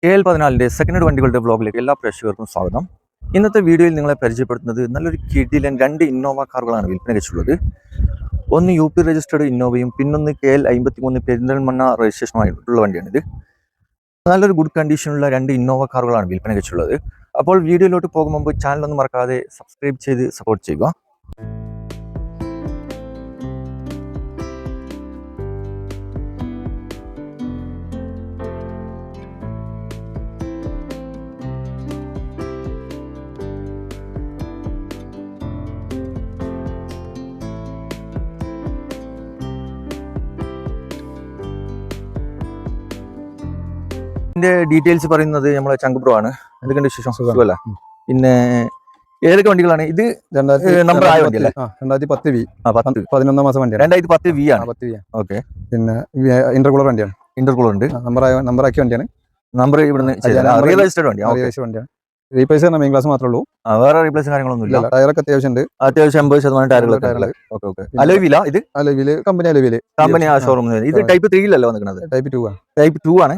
KL14 second വണ്ടികളുടെ വ്ലോഗിലേക്ക് എല്ലാ പ്രേക്ഷകർക്കും സ്വാഗതം. ഇന്നത്തെ വീഡിയോയിൽ നിങ്ങളെ പരിചയപ്പെടുത്തുന്നത് നല്ലൊരു കിടിലൻ 2 ഇന്നോവ കാറുകളാണ് വിൽപ്പന വെച്ചുള്ളത്. ഒന്ന് UP രജിസ്റ്റേർഡ് ഇന്നോവയും പിന്നൊന്ന് KL53 പെരിന്തൽമണ്ണ രജിസ്ട്രേഷനുമായിട്ടുള്ള വണ്ടിയാണിത്. നല്ലൊരു ഗുഡ് കണ്ടീഷനുള്ള 2 ഇന്നോവ കാറുകളാണ് വിൽപ്പന വെച്ചുള്ളത്. അപ്പോൾ വീഡിയോയിലോട്ട് പോകും മുമ്പ് ചാനലൊന്നും മറക്കാതെ സബ്സ്ക്രൈബ് ചെയ്ത് സപ്പോർട്ട് ചെയ്യുക. ഇതിന്റെ ഡീറ്റെയിൽസ് പറയുന്നത് നമ്മളെ ചങ്കുബ്രോ ആണ്. എന്തൊക്കെയുണ്ട് വിശേഷം? സുഖമല്ല. പിന്നെ ഏതൊക്കെ വണ്ടികളാണ് ഇത്? നമ്പർ ആയ വണ്ടിയല്ലേ? 2010 11 മാസം വണ്ടിയാണ്. 2010 V ആണ്. ഓക്കെ. പിന്നെ ഇന്റർകൂളർ വണ്ടിയാണ്. ഇന്റർകൂളർ ഉണ്ട്. നമ്പർ ആക്കിയ വണ്ടിയാണ്. നമ്പർ ഇവിടുന്ന് രജിസ്റ്റേർഡ് വണ്ടിയാണ്. റീപ്ലേസ് മെയിൻ ക്ലാസ് മാത്രമേ ഉള്ളൂ. വേറെ റീപ്ലേസ് കാര്യങ്ങളൊന്നും ഇല്ല. ടയറൊക്കെ അത്യാവശ്യം ഉണ്ട്. അത്യാവശ്യം 80% ടയറുകളൊക്കെ. അലോവില ഇത് കമ്പനി കമ്പനി ആ ഷോറൂം. ഇത് ടൈപ്പ് 3 അല്ലേ വന്നിരിക്കുന്നത്? ടൈപ്പ് 2 ആണ്. ടൈപ്പ് 2 ആണ്.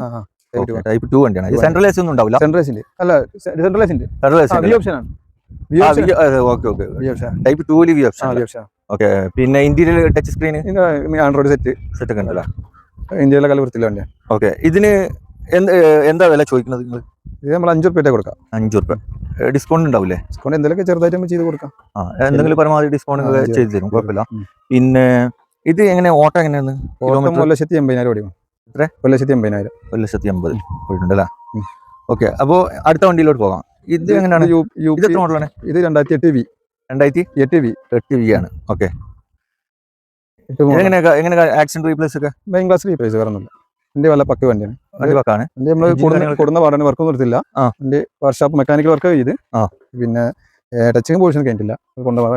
ടൈപ്പ് 2 വണ്ടിയാണ്. ഇത് സെൻട്രൽ AC ഒന്നും ഉണ്ടാവില്ല. Type 2 V option. ഓക്കെ. പിന്നെ interior touch screen, android set ഒക്കെ ഉണ്ടല്ലോ. ഇന്ത്യയിലെ കലവൃത്തിയിലെ വണ്ടിയാണ്. ഓക്കെ. ഇതിന് എന്താ വില ചോദിക്കുന്നത് നിങ്ങൾ? ഇത് നമ്മൾ 5 രൂപ കൊടുക്കാം. 5 രൂപ ഡിസ്കൗണ്ട് ഉണ്ടാവില്ലേ? ഡിസ്കൗണ്ട് എന്തെങ്കിലും ചെറുതായിട്ട് ചെയ്ത് കൊടുക്കാം. എന്തെങ്കിലും പരമാവധി ഡിസ്കൗണ്ട് ചെയ്ത് തരും, കുഴപ്പമില്ല. പിന്നെ ഇത് എങ്ങനെ ഓട്ടോ എങ്ങനെയാണ്? 1,80,000 ഓടിക്കും. 1,80,000 പോയിട്ടുണ്ടല്ലേ? ഓക്കെ. അപ്പോ അടുത്ത വണ്ടിയിലോട്ട് പോകാം. ഇത് എങ്ങനെയാണ്? ഇത് എത്ര മോഡലാണ്? ഇത് 2008 V ആണ്. ഓക്കെ. എങ്ങനെ ആക്സിഡന്റ് റീപ്ലേസ് ഒക്കെ? മെയിൻ ക്ലാസ് റീപ്ലേസ് വേറൊന്നുമില്ല. എന്റെ വല്ല പക്ക വണ്ടിയാണ്. നമ്മള് കൊടുന്ന പാടാണ്, വർക്കൊന്നും എടുത്തില്ല. എന്റെ വർക്ക്ഷോപ്പ് മെക്കാനിക്കൽ വർക്ക് ചെയ്ത്. പിന്നെ ടച്ചിങ് പോർഷൻ കഴിഞ്ഞിട്ടില്ല.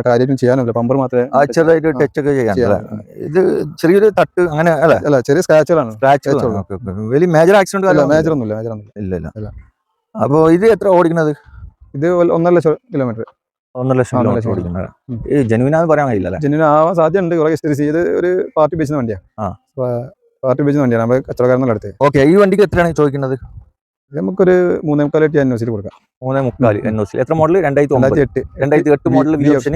കാര്യം ചെയ്യാനില്ല. പമ്പർ മാത്രമേ ചെറുതായിട്ട് ടച്ച് ഒക്കെ ചെയ്യാൻ. ഇത് ചെറിയൊരു തട്ട് അങ്ങനെ അല്ല, ചെറിയ സ്ക്രാച്ചുകളാണ്. വലിയ മേജർ ആക്സിഡന്റ് മേജർ ഒന്നുമില്ല. അപ്പൊ ഇത് എത്ര ഓടിക്കുന്നത്? ഇത് 1.5 ലക്ഷം കിലോമീറ്റർ. 1.5 ലക്ഷം ഓടിക്കുന്നത്. ജെനുവിനാന്ന് പറയാൻ കഴിയില്ല. ജെനുവിൻ ആവാൻ സാധ്യതയുണ്ട്. കുറെ ഇത് ഒരു പാർട്ടി ബേസിന് വണ്ടിയാണ്. നമ്മൾ കച്ചവടക്കാരനല്ല അടുത്ത്. ഓക്കെ. ഈ വണ്ടിക്ക് എത്രയാണ് ചോദിക്കുന്നത്? നമുക്കൊരു 3.25 NOC കൊടുക്കാം. 3.25 NOC. എത്ര മോഡൽ? 2008 model V option.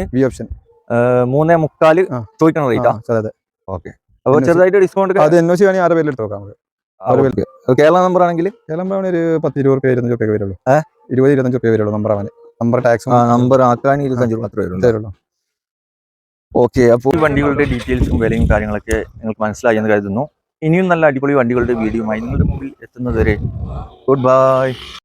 3.25 ചോദിക്കണം റേറ്റ്. ഓക്കെ. അപ്പോൾ ചെറുതായിട്ട് ഡിസ്കൗണ്ട് അത് NOC വേണമെങ്കിൽ 6 പേരിൽ എടുത്ത് നോക്കാം. കേരള നമ്പർ ആണെങ്കിൽ ഒരു 10-20 രൂപ 25 രൂപ വരുള്ളൂ. 20-25 രൂപ വരുള്ളൂ. നമ്പർ ടാക്സ് നമ്പർ ആക്കാൻ 25 രൂപ വരുള്ളൂ. ഓക്കെ. അപ്പോൾ വണ്ടികളുടെ ഡീറ്റെയിൽസും വിലയും കാര്യങ്ങളൊക്കെ നിങ്ങൾക്ക് മനസ്സിലായി എന്ന് കരുതുന്നു. ഇനിയും നല്ല അടിപൊളി വണ്ടികളുടെ വീഡിയോയുമായി നിങ്ങളുടെ മുമ്പിൽ എത്തുന്നതുവരെ ഗുഡ് ബൈ.